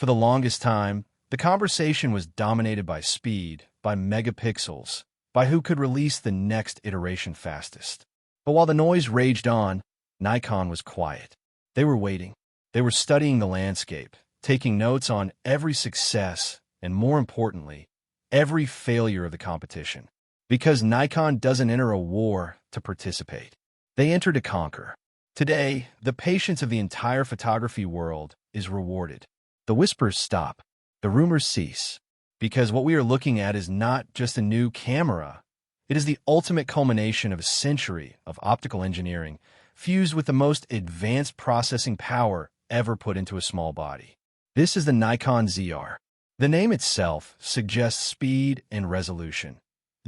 For the longest time, the conversation was dominated by speed, by megapixels, by who could release the next iteration fastest. But while the noise raged on, Nikon was quiet. They were waiting. They were studying the landscape, taking notes on every success, and more importantly, every failure of the competition. Because Nikon doesn't enter a war to participate. They enter to conquer. Today, the patience of the entire photography world is rewarded. The whispers stop. The rumors cease. Because what we are looking at is not just a new camera. It is the ultimate culmination of a century of optical engineering fused with the most advanced processing power ever put into a small body. This is the Nikon Z R. The name itself suggests speed and resolution.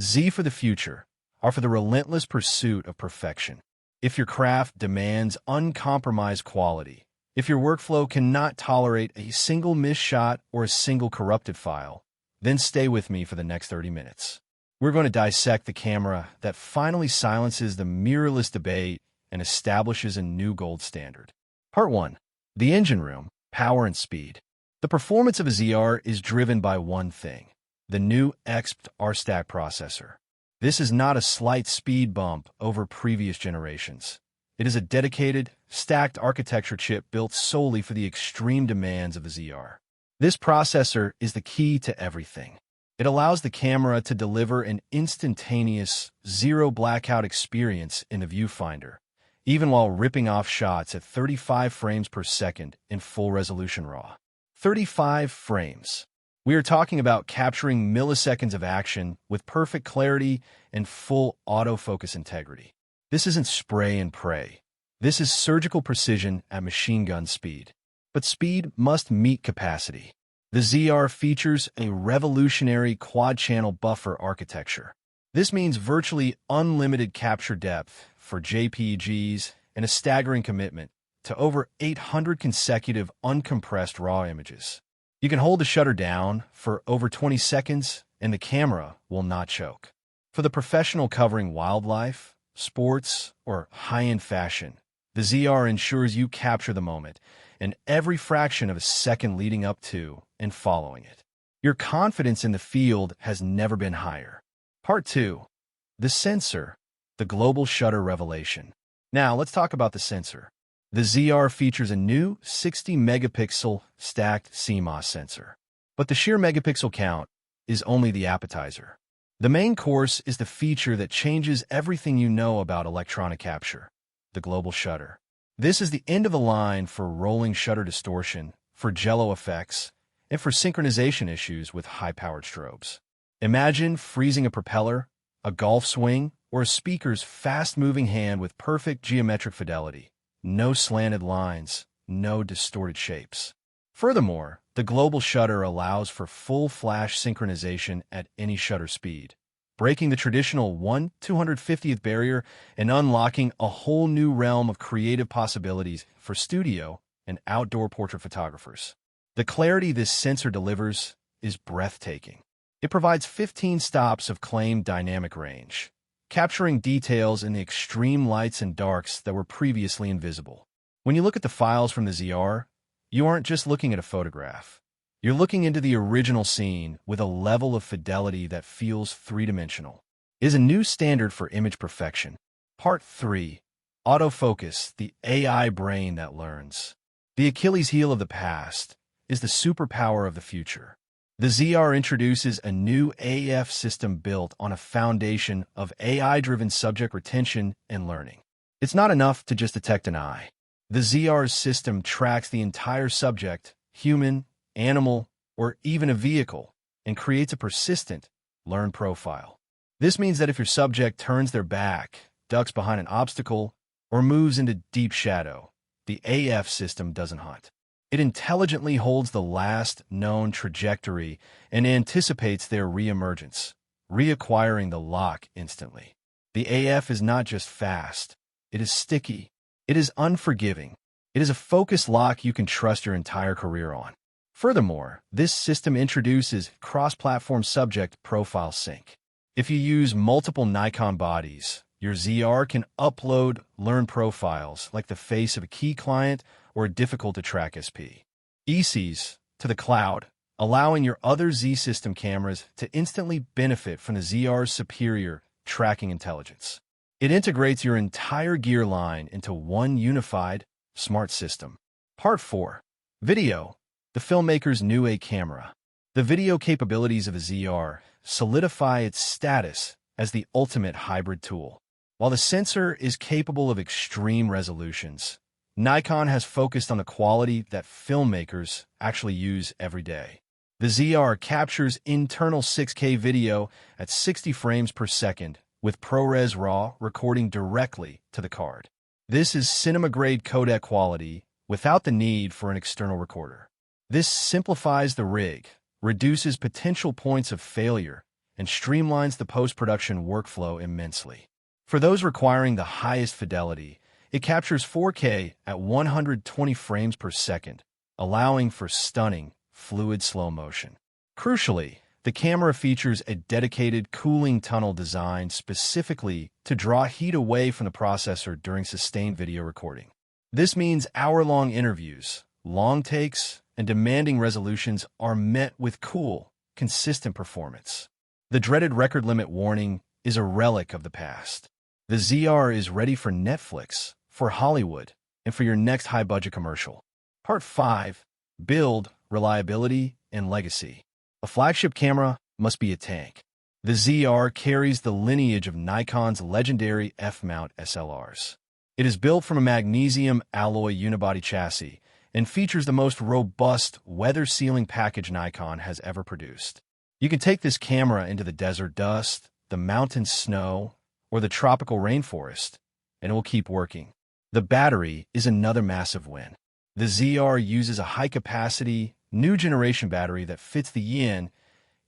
Z for the future, R for the relentless pursuit of perfection. If your craft demands uncompromised quality, if your workflow cannot tolerate a single missed shot or a single corrupted file, then stay with me for the next 30 minutes. We're going to dissect the camera that finally silences the mirrorless debate and establishes a new gold standard. Part 1. The engine room, power and speed. The performance of a ZR is driven by one thing, the new XP R-Stack processor. This is not a slight speed bump over previous generations. It is a dedicated, stacked architecture chip built solely for the extreme demands of the ZR. This processor is the key to everything. It allows the camera to deliver an instantaneous, zero blackout experience in the viewfinder, even while ripping off shots at 35 frames per second in full resolution RAW. 35 frames. We are talking about capturing milliseconds of action with perfect clarity and full autofocus integrity. This isn't spray and pray. This is surgical precision at machine gun speed. But speed must meet capacity. The ZR features a revolutionary quad-channel buffer architecture. This means virtually unlimited capture depth for JPEGs and a staggering commitment to over 800 consecutive uncompressed RAW images. You can hold the shutter down for over 20 seconds and the camera will not choke. For the professional covering wildlife, sports, or high-end fashion, the ZR ensures you capture the moment in every fraction of a second leading up to and following it. Your confidence in the field has never been higher. Part 2. The sensor, the global shutter revelation. Now, let's talk about the sensor. The ZR features a new 60-megapixel stacked CMOS sensor. But the sheer megapixel count is only the appetizer. The main course is the feature that changes everything you know about electronic capture, the global shutter. This is the end of the line for rolling shutter distortion, for jello effects, and for synchronization issues with high-powered strobes. Imagine freezing a propeller, a golf swing, or a speaker's fast-moving hand with perfect geometric fidelity. No slanted lines, no distorted shapes. Furthermore, the global shutter allows for full flash synchronization at any shutter speed, breaking the traditional 1/250th barrier and unlocking a whole new realm of creative possibilities for studio and outdoor portrait photographers. The clarity this sensor delivers is breathtaking. It provides 15 stops of claimed dynamic range, capturing details in the extreme lights and darks that were previously invisible. When you look at the files from the ZR, you aren't just looking at a photograph. You're looking into the original scene with a level of fidelity that feels three-dimensional. It is a new standard for image perfection. Part 3. Autofocus, the AI brain that learns. The Achilles heel of the past is the superpower of the future. The ZR introduces a new AF system built on a foundation of AI-driven subject retention and learning. It's not enough to just detect an eye. The ZR's system tracks the entire subject, human, animal, or even a vehicle, and creates a persistent, learned profile. This means that if your subject turns their back, ducks behind an obstacle, or moves into deep shadow, the AF system doesn't hunt. It intelligently holds the last known trajectory and anticipates their reemergence, reacquiring the lock instantly. The AF is not just fast, it is sticky, it is unforgiving, it is a focus lock you can trust your entire career on. Furthermore, this system introduces cross-platform subject profile sync. If you use multiple Nikon bodies, your ZR can upload learned profiles like the face of a key client or a difficult-to-track SP. ECs, to the cloud, allowing your other Z system cameras to instantly benefit from the ZR's superior tracking intelligence. It integrates your entire gear line into one unified, smart system. Part 4. Video, the filmmaker's new A camera. The video capabilities of the ZR solidify its status as the ultimate hybrid tool. While the sensor is capable of extreme resolutions, Nikon has focused on the quality that filmmakers actually use every day. The ZR captures internal 6K video at 60 frames per second with ProRes RAW recording directly to the card. This is cinema-grade codec quality without the need for an external recorder. This simplifies the rig, reduces potential points of failure, and streamlines the post-production workflow immensely. For those requiring the highest fidelity, it captures 4K at 120 frames per second, allowing for stunning, fluid slow motion. Crucially, the camera features a dedicated cooling tunnel designed specifically to draw heat away from the processor during sustained video recording. This means hour-long interviews, long takes, and demanding resolutions are met with cool, consistent performance. The dreaded record limit warning is a relic of the past. The ZR is ready for Netflix, for Hollywood, and for your next high-budget commercial. Part 5. Build, reliability, and legacy. A flagship camera must be a tank. The ZR carries the lineage of Nikon's legendary F-mount SLRs. It is built from a magnesium alloy unibody chassis and features the most robust weather-sealing package Nikon has ever produced. You can take this camera into the desert dust, the mountain snow, or the tropical rainforest, and it will keep working. The battery is another massive win. The ZR uses a high-capacity, new-generation battery that fits the Yin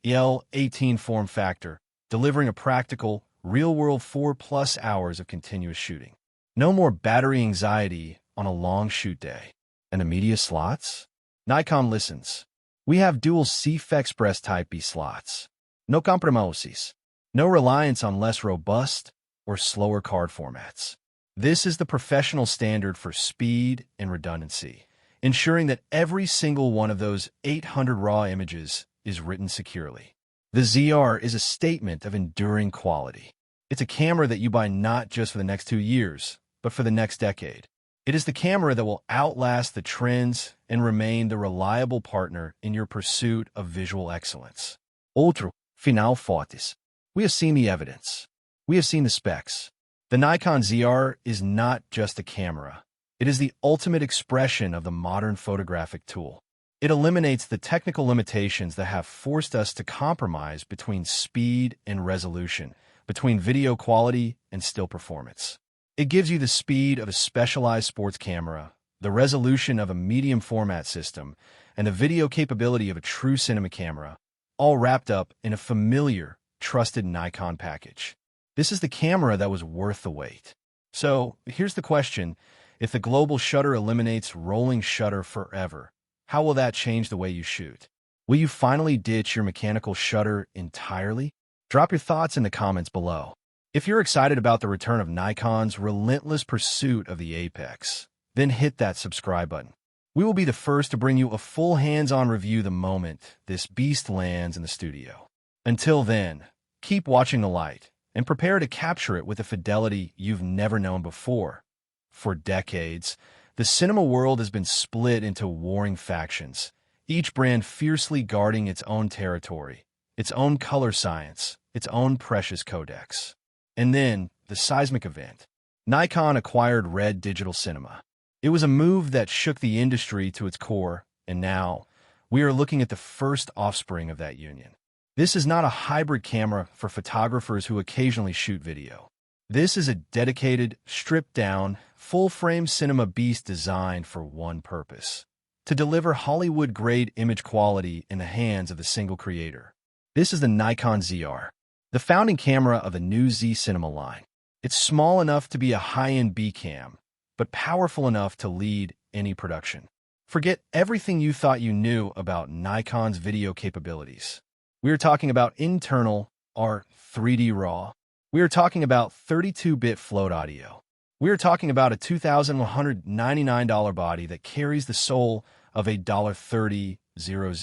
EL18 form factor, delivering a practical, real-world 4+ hours of continuous shooting. No more battery anxiety on a long shoot day. And the media slots? Nikon listens. We have dual CF Express Type B slots. No compromisos. No reliance on less robust or slower card formats. This is the professional standard for speed and redundancy, ensuring that every single one of those 800 raw images is written securely. The ZR is a statement of enduring quality. It's a camera that you buy not just for the next 2 years, but for the next decade. It is the camera that will outlast the trends and remain the reliable partner in your pursuit of visual excellence. Outro, final fotos. We have seen the evidence. We have seen the specs. The Nikon ZR is not just a camera. It is the ultimate expression of the modern photographic tool. It eliminates the technical limitations that have forced us to compromise between speed and resolution, between video quality and still performance. It gives you the speed of a specialized sports camera, the resolution of a medium format system, and the video capability of a true cinema camera, all wrapped up in a familiar, trusted Nikon package. This is the camera that was worth the wait. So, here's the question. If the global shutter eliminates rolling shutter forever, how will that change the way you shoot? Will you finally ditch your mechanical shutter entirely? Drop your thoughts in the comments below. If you're excited about the return of Nikon's relentless pursuit of the apex, then hit that subscribe button. We will be the first to bring you a full hands-on review the moment this beast lands in the studio. Until then, keep watching the light and prepare to capture it with a fidelity you've never known before. For decades, the cinema world has been split into warring factions, each brand fiercely guarding its own territory, its own color science, its own precious codecs. And then, the seismic event. Nikon acquired Red Digital Cinema. It was a move that shook the industry to its core, and now, we are looking at the first offspring of that union. This is not a hybrid camera for photographers who occasionally shoot video. This is a dedicated, stripped-down, full-frame cinema beast designed for one purpose: to deliver Hollywood-grade image quality in the hands of a single creator. This is the Nikon ZR, the founding camera of the new Z cinema line. It's small enough to be a high-end B-cam, but powerful enough to lead any production. Forget everything you thought you knew about Nikon's video capabilities. We are talking about internal, or 3D RAW. We are talking about 32-bit float audio. We are talking about a $2,199 body that carries the soul of a $30 Zero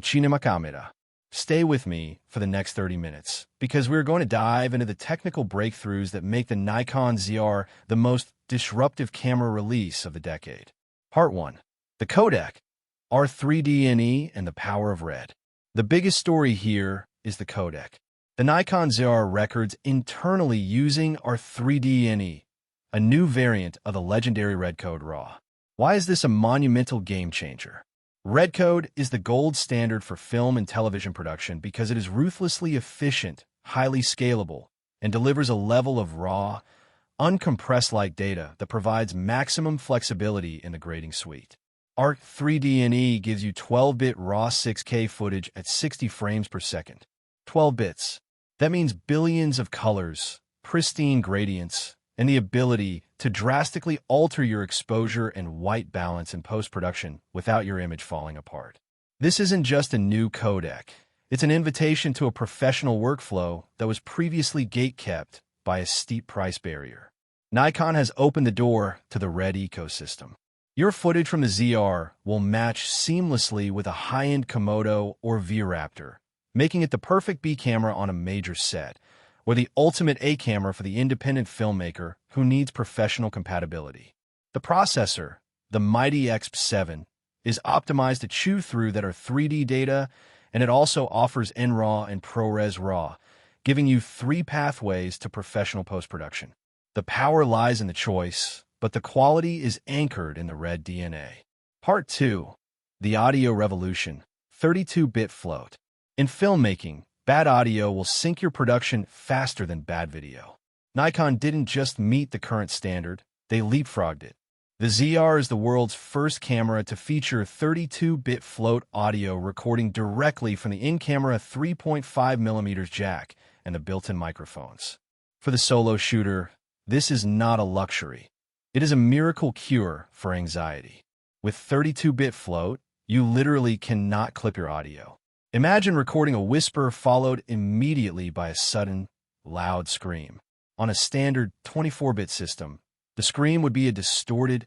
cinema camera. Stay with me for the next 30 minutes, because we're going to dive into the technical breakthroughs that make the Nikon Z R the most disruptive camera release of the decade. Part 1. The codec, R3D&E, and the power of red. The biggest story here is the codec. The Nikon Z R records internally using R3D&E, a new variant of the legendary red code RAW. Why is this a monumental game changer? Red code is the gold standard for film and television production because it is ruthlessly efficient, highly scalable, and delivers a level of raw, uncompressed-like data that provides maximum flexibility in the grading suite. R3D&E gives you 12-bit raw 6K footage at 60 frames per second. 12 bits. That means billions of colors, pristine gradients, and the ability to drastically alter your exposure and white balance in post-production without your image falling apart. This isn't just a new codec. It's an invitation to a professional workflow that was previously gate-kept by a steep price barrier. Nikon has opened the door to the red ecosystem. Your footage from the ZR will match seamlessly with a high-end Komodo or V-Raptor, making it the perfect B camera on a major set, or the ultimate A camera for the independent filmmaker who needs professional compatibility. The processor, the mighty XP7, is optimized to chew through that are 3D data, and it also offers NRAW and ProRes RAW, giving you 3 pathways to professional post-production. The power lies in the choice, but the quality is anchored in the red DNA. Part 2. The audio revolution, 32-bit float. In filmmaking, bad audio will sink your production faster than bad video. Nikon didn't just meet the current standard, they leapfrogged it. The ZR is the world's first camera to feature 32-bit float audio recording directly from the in-camera 3.5mm jack and the built-in microphones. For the solo shooter, this is not a luxury. It is a miracle cure for anxiety. With 32-bit float, you literally cannot clip your audio. Imagine recording a whisper followed immediately by a sudden, loud scream. On a standard 24-bit system, the scream would be a distorted,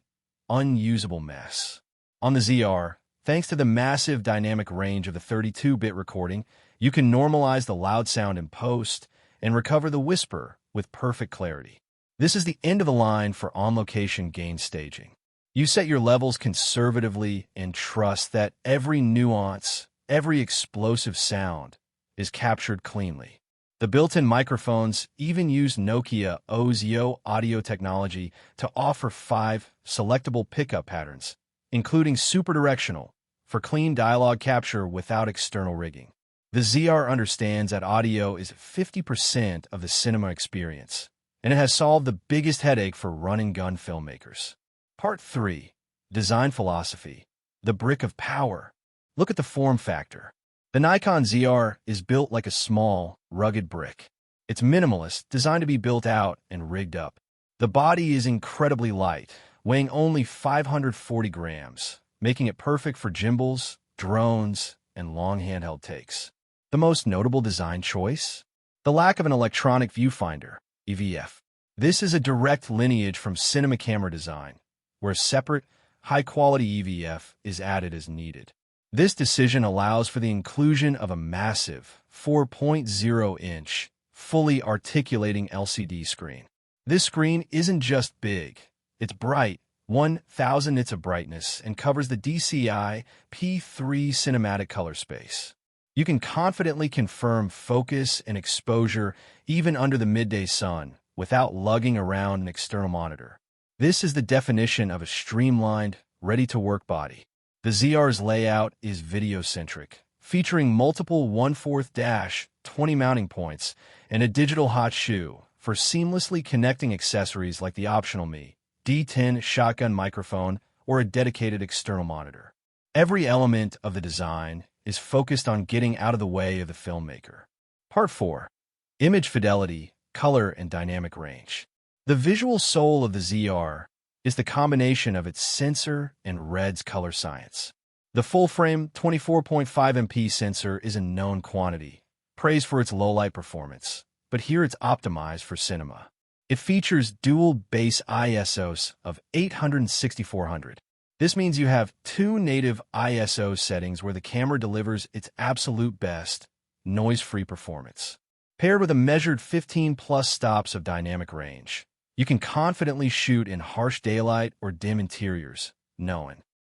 unusable mess. On the ZR, thanks to the massive dynamic range of the 32-bit recording, you can normalize the loud sound in post and recover the whisper with perfect clarity. This is the end of the line for on-location gain staging. You set your levels conservatively and trust that every nuance, every explosive sound is captured cleanly. The built-in microphones even use Nokia Ozio audio technology to offer 5 selectable pickup patterns, including super directional, for clean dialogue capture without external rigging. The ZR understands that audio is 50% of the cinema experience, and it has solved the biggest headache for run-and-gun filmmakers. Part 3. Design philosophy. The brick of power. Look at the form factor. The Nikon Z R is built like a small, rugged brick. It's minimalist, designed to be built out and rigged up. The body is incredibly light, weighing only 540 grams, making it perfect for gimbals, drones, and long handheld takes. The most notable design choice? The lack of an electronic viewfinder, EVF. This is a direct lineage from cinema camera design, where separate, high-quality EVF is added as needed. This decision allows for the inclusion of a massive 4.0-inch, fully articulating LCD screen. This screen isn't just big, it's bright, 1,000 nits of brightness, and covers the DCI P3 cinematic color space. You can confidently confirm focus and exposure even under the midday sun without lugging around an external monitor. This is the definition of a streamlined, ready-to-work body. The ZR's layout is video-centric, featuring multiple 1/4-20 mounting points and a digital hot shoe for seamlessly connecting accessories like the optional D10 shotgun microphone or a dedicated external monitor. Every element of the design is focused on getting out of the way of the filmmaker. Part 4. Image fidelity, color, and dynamic range. The visual soul of the ZR is the combination of its sensor and red's color science. The full-frame 24.5 MP sensor is a known quantity, praised for its low-light performance, but here it's optimized for cinema. It features dual base ISOs of 800 and 6400. This means you have two native ISO settings where the camera delivers its absolute best, noise-free performance. Paired with a measured 15+ stops of dynamic range, you can confidently shoot in harsh daylight or dim interiors, knowing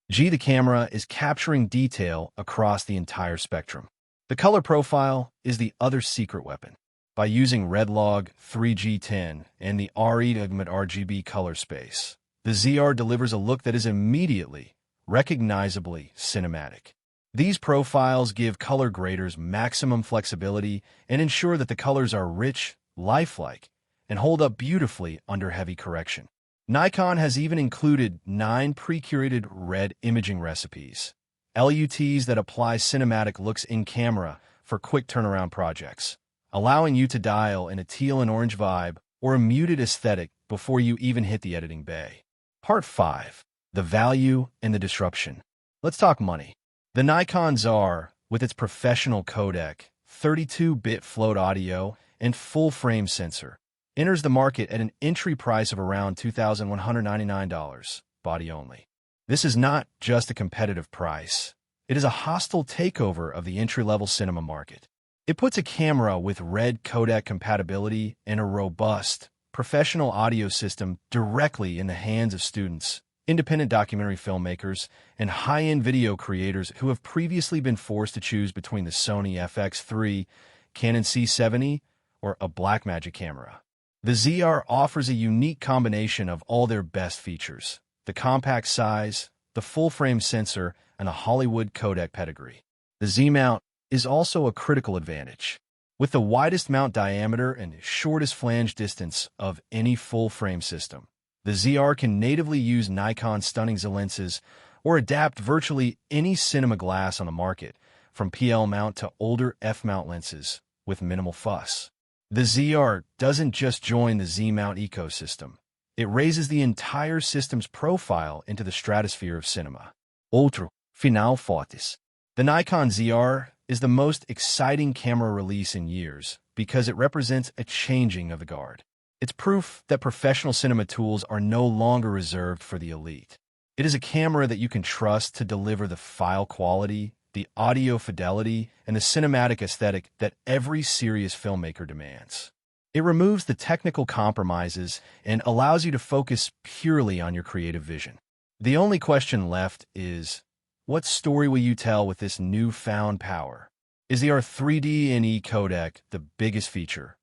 the camera is capturing detail across the entire spectrum. The color profile is the other secret weapon. By using RedLog 3G10 and the RGB color space, the ZR delivers a look that is immediately, recognizably cinematic. These profiles give color graders maximum flexibility and ensure that the colors are rich, lifelike, and hold up beautifully under heavy correction. Nikon has even included 9 pre-curated red imaging recipes, LUTs that apply cinematic looks in camera for quick turnaround projects, allowing you to dial in a teal and orange vibe or a muted aesthetic before you even hit the editing bay. Part 5. The value and the disruption. Let's talk money. The Nikon Z R, with its professional codec, 32-bit float audio, and full-frame sensor, enters the market at an entry price of around $2,199, body only. This is not just a competitive price. It is a hostile takeover of the entry-level cinema market. It puts a camera with red codec compatibility and a robust, professional audio system directly in the hands of students, independent documentary filmmakers, and high-end video creators who have previously been forced to choose between the Sony FX3, Canon C70, or a Blackmagic camera. The ZR offers a unique combination of all their best features: the compact size, the full-frame sensor, and a Hollywood codec pedigree. The Z-mount is also a critical advantage. With the widest mount diameter and shortest flange distance of any full-frame system, the ZR can natively use Nikon's stunning Z lenses or adapt virtually any cinema glass on the market, from PL mount to older F-mount lenses, with minimal fuss. The ZR doesn't just join the Z-mount ecosystem. It raises the entire system's profile into the stratosphere of cinema. Outro final fortes. The Nikon Z R is the most exciting camera release in years because it represents a changing of the guard. It's proof that professional cinema tools are no longer reserved for the elite. It is a camera that you can trust to deliver the file quality, the audio fidelity, and the cinematic aesthetic that every serious filmmaker demands. It removes the technical compromises and allows you to focus purely on your creative vision. The only question left is, what story will you tell with this newfound power? Is the R3D&E codec the biggest feature?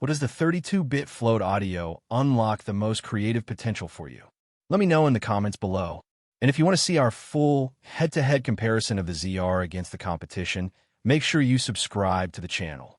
What does the 32-bit float audio unlock the most creative potential for you? Let me know in the comments below. And if you want to see our full head-to-head comparison of the ZR against the competition, make sure you subscribe to the channel.